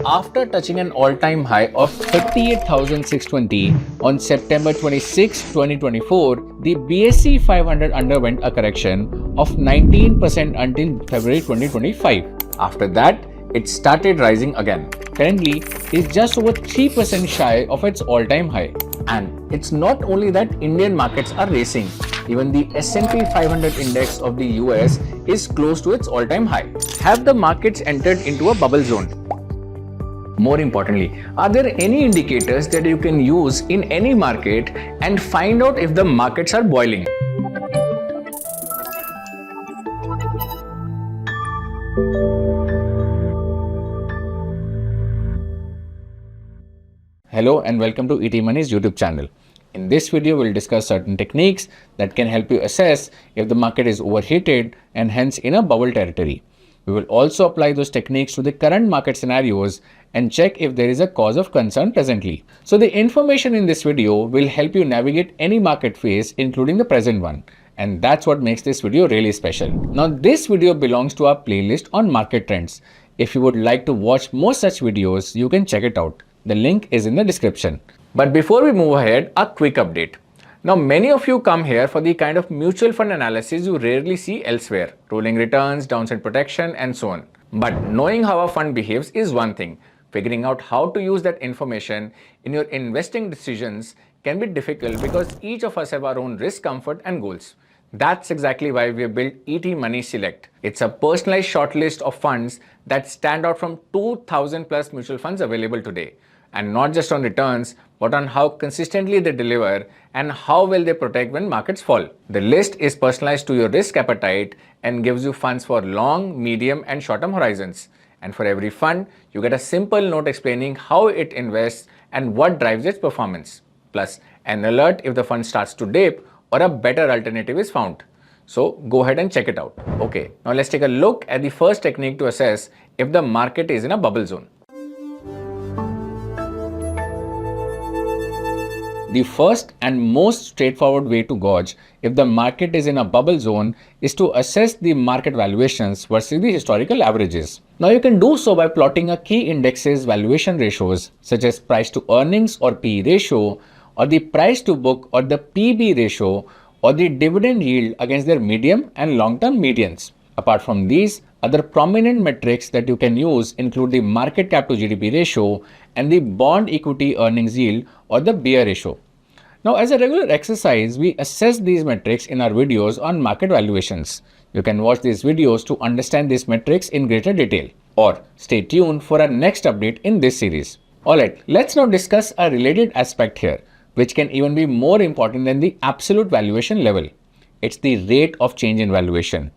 after touching an all-time high of 38,620 on September 26, 2024, the BSE 500 underwent a correction of 19% until February 2025. After that, it started rising again. Currently, it's just over 3% shy of its all-time high. And it's not only that Indian markets are racing. Even the S&P 500 index of the US is close to its all-time high. Have the markets entered into a bubble zone? More importantly, are there any indicators that you can use in any market and find out if the markets are boiling? Hello and welcome to ET Money's YouTube channel. In this video, we'll discuss certain techniques that can help you assess if the market is overheated and hence in a bubble territory. We will also apply those techniques to the current market scenarios and check if there is a cause of concern presently. So the information in this video will help you navigate any market phase, including the present one. And that's what makes this video really special. Now, this video belongs to our playlist on market trends. If you would like to watch more such videos, you can check it out. The link is in the description. But before we move ahead, a quick update. Now, many of you come here for the kind of mutual fund analysis you rarely see elsewhere, rolling returns, downside protection, and so on. But knowing how a fund behaves is one thing. Figuring out how to use that information in your investing decisions can be difficult because each of us have our own risk, comfort, and goals. That's exactly why we have built ET Money Select. It's a personalized shortlist of funds that stand out from 2,000 plus mutual funds available today. And not just on returns, but on how consistently they deliver and how well they protect when markets fall. The list is personalized to your risk appetite and gives you funds for long, medium, and short-term horizons. And for every fund, you get a simple note explaining how it invests and what drives its performance. Plus, an alert if the fund starts to dip or a better alternative is found. So go ahead and check it out. Okay, now let's take a look at the first technique to assess if the market is in a bubble zone. The first and most straightforward way to gauge if the market is in a bubble zone is to assess the market valuations versus the historical averages. Now you can do so by plotting a key index's valuation ratios such as price to earnings or PE ratio, or the price to book or the PB ratio, or the dividend yield against their medium and long-term medians. Apart from these, other prominent metrics that you can use include the market cap to GDP ratio and the bond equity earnings yield or the BER ratio. Now, as a regular exercise, we assess these metrics in our videos on market valuations. You can watch these videos to understand these metrics in greater detail, or stay tuned for our next update in this series. Alright, let's now discuss a related aspect here, which can even be more important than the absolute valuation level. It's the rate of change in valuation.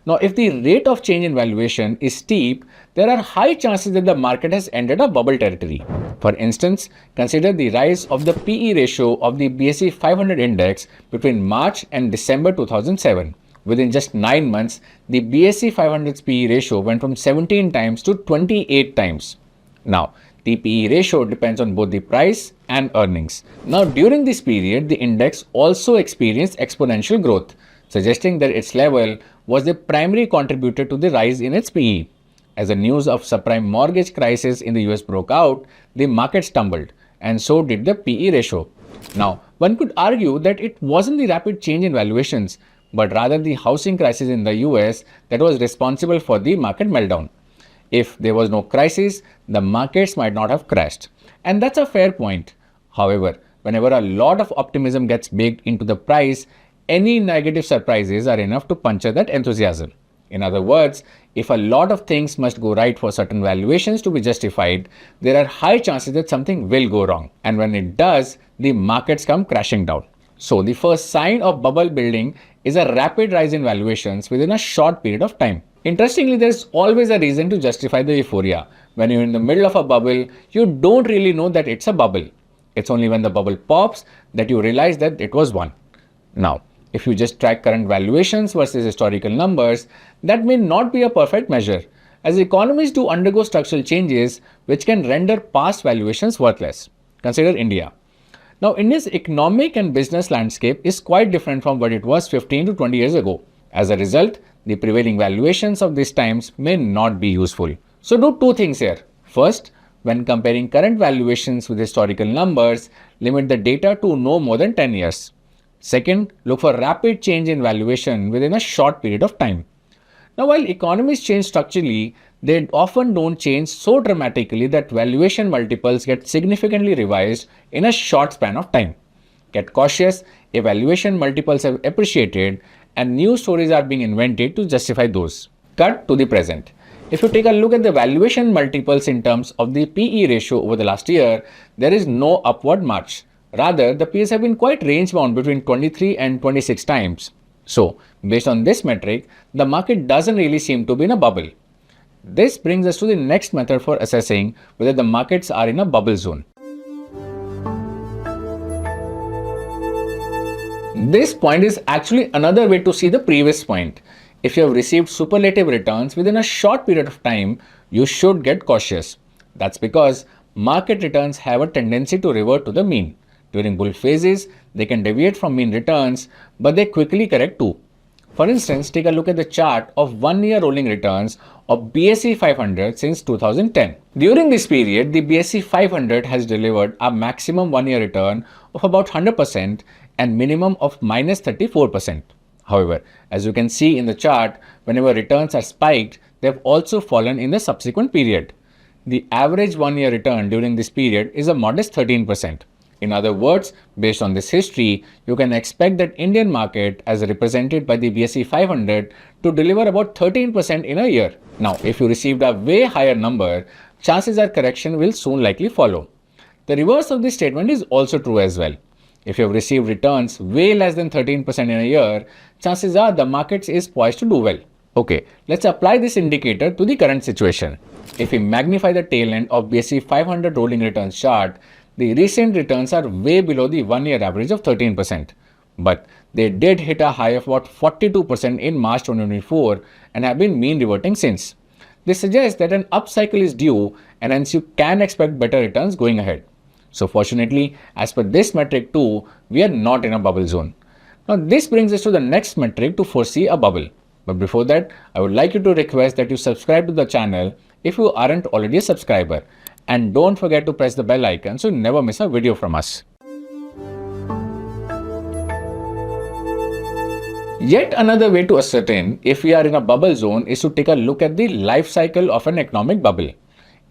Now, if the rate of change in valuation is steep, there are high chances that the market has entered a bubble territory. For instance, consider the rise of the PE ratio of the BSE 500 index between March and December 2007. Within just 9 months, the BSE 500's PE ratio went from 17 times to 28 times. Now, the PE ratio depends on both the price and earnings. Now, during this period, the index also experienced exponential growth, suggesting that its level was the primary contributor to the rise in its PE. As the news of subprime mortgage crisis in the US broke out, the market stumbled, and so did the PE ratio. Now, one could argue that it wasn't the rapid change in valuations, but rather the housing crisis in the US that was responsible for the market meltdown. If there was no crisis, the markets might not have crashed. And that's a fair point. However, whenever a lot of optimism gets baked into the price, any negative surprises are enough to puncture that enthusiasm. In other words, if a lot of things must go right for certain valuations to be justified, there are high chances that something will go wrong. And when it does, the markets come crashing down. So the first sign of bubble building is a rapid rise in valuations within a short period of time. Interestingly, there's always a reason to justify the euphoria. When you're in the middle of a bubble, you don't really know that it's a bubble. It's only when the bubble pops that you realize that it was one. Now, if you just track current valuations versus historical numbers, that may not be a perfect measure, as economies do undergo structural changes which can render past valuations worthless. Consider India. Now, India's economic and business landscape is quite different from what it was 15 to 20 years ago. As a result, the prevailing valuations of these times may not be useful. So do two things here. First, When comparing current valuations with historical numbers, limit the data to no more than 10 years. Second, look for rapid change in valuation within a short period of time. Now, while economies change structurally, they often don't change so dramatically that valuation multiples get significantly revised in a short span of time. Get cautious if valuation multiples have appreciated and new stories are being invented to justify those. Cut to the present. If you take a look at the valuation multiples in terms of the PE ratio over the last year, there is no upward march. Rather, the peers have been quite range bound between 23 and 26 times. So, based on this metric, the market doesn't really seem to be in a bubble. This brings us to the next method for assessing whether the markets are in a bubble zone. This point is actually another way to see the previous point. If you have received superlative returns within a short period of time, you should get cautious. That's because market returns have a tendency to revert to the mean. During bull phases, they can deviate from mean returns, but they quickly correct too. For instance, take a look at the chart of 1-year rolling returns of BSE 500 since 2010. During this period, the BSE 500 has delivered a maximum 1-year return of about 100% and minimum of minus 34%. However, as you can see in the chart, whenever returns are spiked, they have also fallen in the subsequent period. The average 1-year return during this period is a modest 13%. In other words, based on this history, you can expect that Indian market, as represented by the BSE 500, to deliver about 13% in a year. Now, if you received a way higher number, chances are correction will soon likely follow. The reverse of this statement is also true as well. If you have received returns way less than 13% in a year, chances are the market is poised to do well. Okay, let's apply this indicator to the current situation. If we magnify the tail end of BSE 500 rolling returns chart, the recent returns are way below the 1-year average of 13%. But they did hit a high of about 42% in March 2024 and have been mean reverting since. This suggests that an upcycle is due and hence you can expect better returns going ahead. So fortunately, as per this metric too, we are not in a bubble zone. Now this brings us to the next metric to foresee a bubble. But before that, I would like you to request that you subscribe to the channel if you aren't already a subscriber. And don't forget to press the bell icon so you never miss a video from us. Yet another way to ascertain if we are in a bubble zone is to take a look at the life cycle of an economic bubble.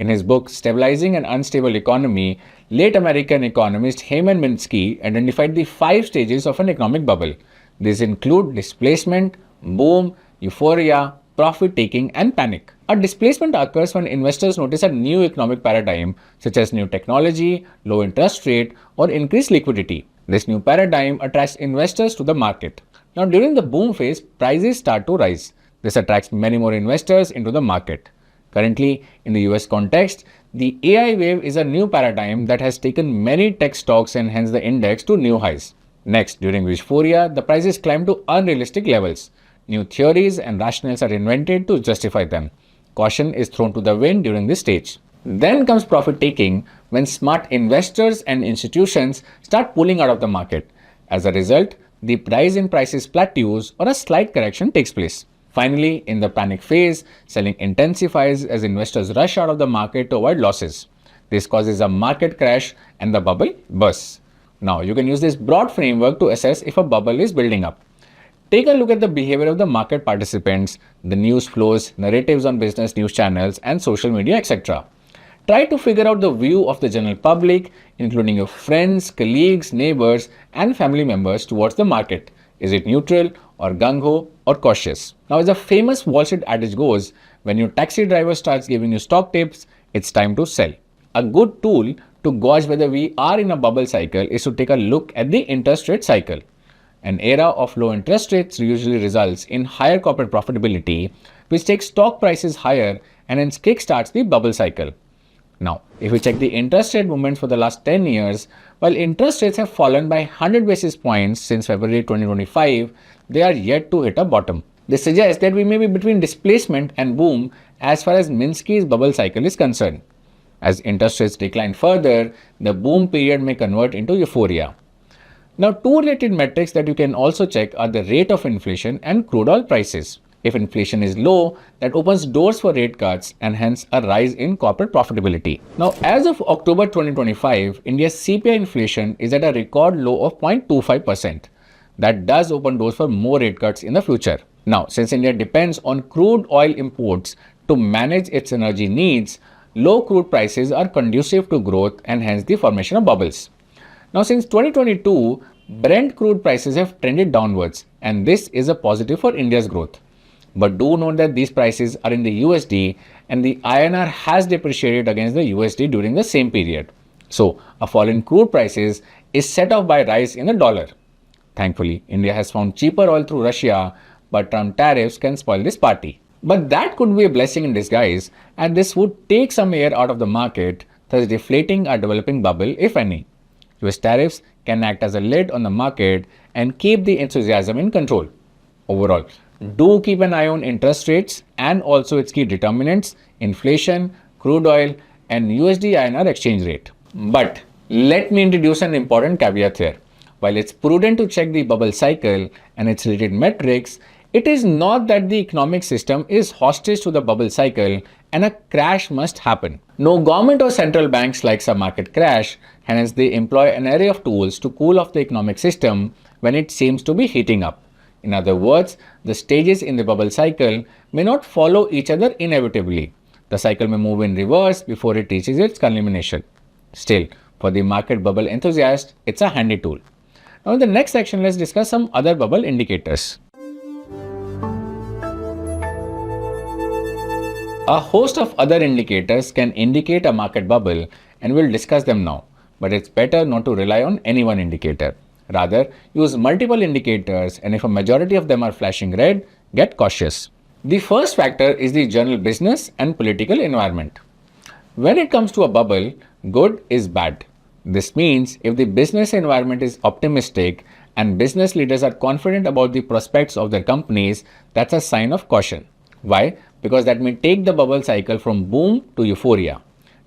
In his book Stabilizing an Unstable Economy, late American economist Hyman Minsky identified the 5 stages of an economic bubble. These include displacement, boom, euphoria, profit-taking, and panic. A displacement occurs when investors notice a new economic paradigm, such as new technology, low interest rate, or increased liquidity. This new paradigm attracts investors to the market. Now, during the boom phase, prices start to rise. This attracts many more investors into the market. Currently, in the US context, the AI wave is a new paradigm that has taken many tech stocks and hence the index to new highs. Next, during euphoria, the prices climb to unrealistic levels. New theories and rationales are invented to justify them. Caution is thrown to the wind during this stage. Then comes profit taking, when smart investors and institutions start pulling out of the market. As a result, the rise in prices plateaus or a slight correction takes place. Finally, in the panic phase, selling intensifies as investors rush out of the market to avoid losses. This causes a market crash and the bubble bursts. Now, you can use this broad framework to assess if a bubble is building up. Take a look at the behavior of the market participants, the news flows, narratives on business news channels, and social media, etc. Try to figure out the view of the general public, including your friends, colleagues, neighbors, and family members towards the market. Is it neutral or gung-ho or cautious? Now, as a famous Wall Street adage goes, when your taxi driver starts giving you stock tips, it's time to sell. A good tool to gauge whether we are in a bubble cycle is to take a look at the interest rate cycle. An era of low interest rates usually results in higher corporate profitability, which takes stock prices higher and hence kickstarts the bubble cycle. Now, if we check the interest rate movements for the last 10 years, while interest rates have fallen by 100 basis points since February 2025, they are yet to hit a bottom. This suggests that we may be between displacement and boom as far as Minsky's bubble cycle is concerned. As interest rates decline further, the boom period may convert into euphoria. Now, 2 related metrics that you can also check are the rate of inflation and crude oil prices. If inflation is low, that opens doors for rate cuts and hence a rise in corporate profitability. Now, as of October 2025, India's CPI inflation is at a record low of 0.25%. That does open doors for more rate cuts in the future. Now, since India depends on crude oil imports to manage its energy needs, low crude prices are conducive to growth and hence the formation of bubbles. Now, since 2022, Brent crude prices have trended downwards, and this is a positive for India's growth. But do note that these prices are in the USD and the INR has depreciated against the USD during the same period. So, a fall in crude prices is set off by rise in the dollar. Thankfully, India has found cheaper oil through Russia, but Trump tariffs can spoil this party. But that could be a blessing in disguise, and this would take some air out of the market, thus deflating a developing bubble, if any. US tariffs can act as a lid on the market and keep the enthusiasm in control. Overall, do keep an eye on interest rates and also its key determinants, inflation, crude oil, and USD INR exchange rate. But let me introduce an important caveat here. While it's prudent to check the bubble cycle and its related metrics, it is not that the economic system is hostage to the bubble cycle and a crash must happen. No government or central banks likes a market crash, hence they employ an array of tools to cool off the economic system when it seems to be heating up. In other words, the stages in the bubble cycle may not follow each other inevitably. The cycle may move in reverse before it reaches its culmination. Still, for the market bubble enthusiast, it's a handy tool. Now in the next section, let's discuss some other bubble indicators. A host of other indicators can indicate a market bubble and we'll discuss them now, but it's better not to rely on any one indicator. Rather, use multiple indicators and if a majority of them are flashing red, get cautious. The first factor is the general business and political environment. When it comes to a bubble, good is bad. This means if the business environment is optimistic and business leaders are confident about the prospects of their companies, that's a sign of caution. Why? Because that may take the bubble cycle from boom to euphoria.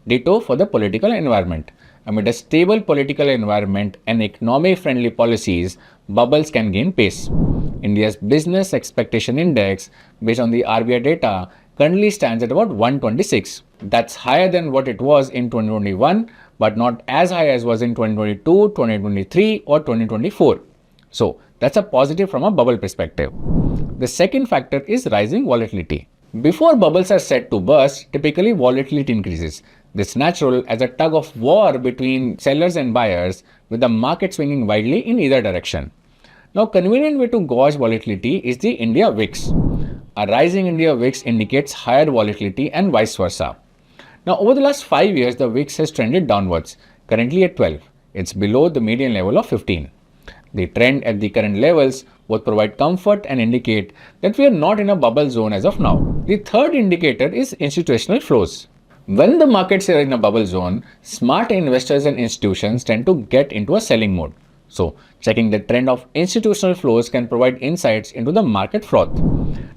Ditto for the political environment. Amid a stable political environment and economic-friendly policies, bubbles can gain pace. India's Business Expectation Index, based on the RBI data, currently stands at about 126. That's higher than what it was in 2021, but not as high as was in 2022, 2023, or 2024. So, that's a positive from a bubble perspective. The second factor is rising volatility. Before bubbles are set to burst, typically volatility increases. This is natural as a tug of war between sellers and buyers, with the market swinging widely in either direction. Now, convenient way to gauge volatility is the India VIX. A rising India VIX indicates higher volatility and vice versa. Now, over the last 5 years, the VIX has trended downwards, currently at 12. It's below the median level of 15. The trend at the current levels both provide comfort and indicate that we are not in a bubble zone as of now. The third indicator is institutional flows. When the markets are in a bubble zone, smart investors and institutions tend to get into a selling mode. So, checking the trend of institutional flows can provide insights into the market froth.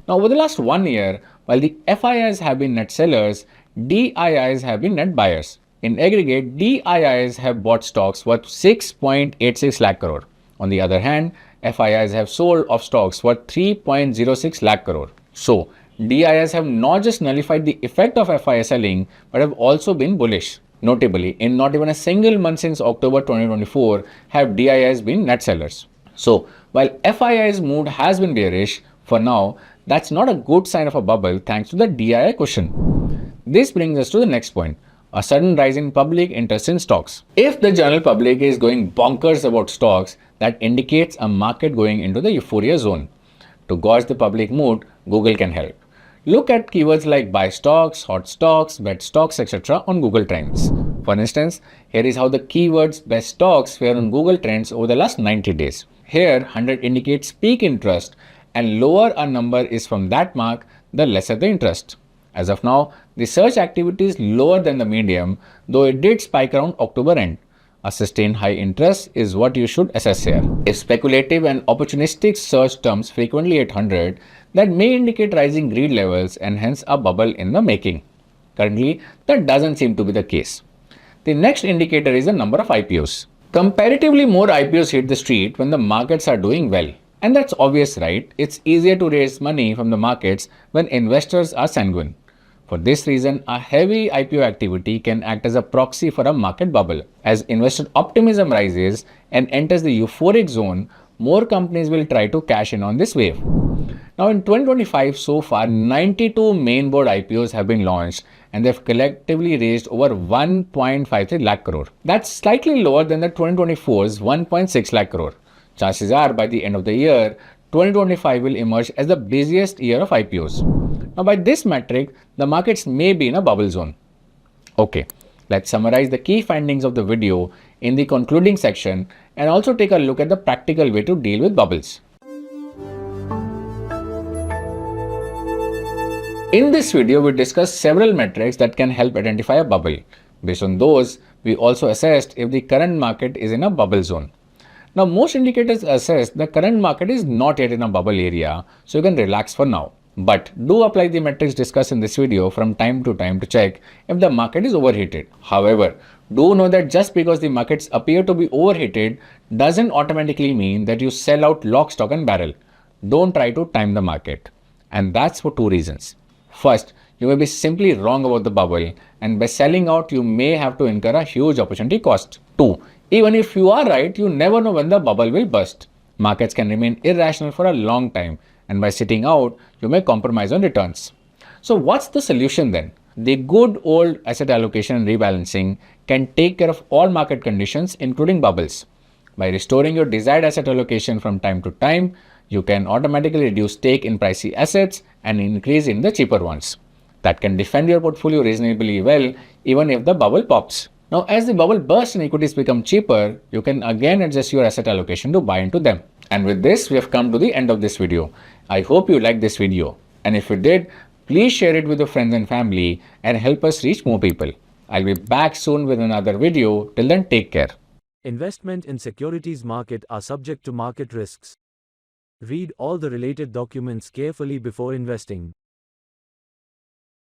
Now, over the last 1 year, while the FIIs have been net sellers, DIIs have been net buyers. In aggregate, DIIs have bought stocks worth 6.86 lakh crore. On the other hand, FIIs have sold off stocks worth 3.06 lakh crore. So, DIIs have not just nullified the effect of FII selling, but have also been bullish. Notably, in not even a single month since October 2024 have DIIs been net sellers. So, while FII's mood has been bearish, for now, that's not a good sign of a bubble thanks to the DII cushion. This brings us to the next point, a sudden rise in public interest in stocks. If the general public is going bonkers about stocks, that indicates a market going into the euphoria zone. To gauge the public mood, Google can help. Look at keywords like buy stocks, hot stocks, bet stocks, etc. on Google Trends. For instance, here is how the keywords best stocks fare on Google Trends over the last 90 days. Here, 100 indicates peak interest, and lower a number is from that mark, the lesser the interest. As of now, the search activity is lower than the medium, though it did spike around October end. A sustained high interest is what you should assess here. If speculative and opportunistic search terms frequently at 100, that may indicate rising greed levels and hence a bubble in the making. Currently, that doesn't seem to be the case. The next indicator is the number of IPOs. Comparatively more IPOs hit the street when the markets are doing well. And that's obvious, right? It's easier to raise money from the markets when investors are sanguine. For this reason, a heavy IPO activity can act as a proxy for a market bubble. As investor optimism rises and enters the euphoric zone, more companies will try to cash in on this wave. Now, in 2025, so far, 92 main board IPOs have been launched and they've collectively raised over 1.53 lakh crore. That's slightly lower than the 2024's 1.6 lakh crore. Chances are by the end of the year, 2025 will emerge as the busiest year of IPOs. Now, by this metric, the markets may be in a bubble zone. Okay, let's summarize the key findings of the video in the concluding section and also take a look at the practical way to deal with bubbles. In this video, we discussed several metrics that can help identify a bubble. Based on those, we also assessed if the current market is in a bubble zone. Now, most indicators assess the current market is not yet in a bubble area, so you can relax for now. But do apply the metrics discussed in this video from time to time to check if the market is overheated. However, do know that just because the markets appear to be overheated doesn't automatically mean that you sell out lock, stock and barrel. Don't try to time the market. And that's for two reasons. First, you may be simply wrong about the bubble, and by selling out, you may have to incur a huge opportunity cost. 2. Even if you are right, you never know when the bubble will burst. Markets can remain irrational for a long time, and by sitting out, you may compromise on returns. So, what's the solution then? The good old asset allocation and rebalancing can take care of all market conditions, including bubbles. By restoring your desired asset allocation from time to time, you can automatically reduce stake in pricey assets and increase in the cheaper ones. That can defend your portfolio reasonably well even if the bubble pops. Now, as the bubble bursts and equities become cheaper, you can again adjust your asset allocation to buy into them. And with this, we have come to the end of this video. I hope you liked this video. And if you did, please share it with your friends and family and help us reach more people. I'll be back soon with another video. Till then, take care. Investment in securities market are subject to market risks. Read all the related documents carefully before investing.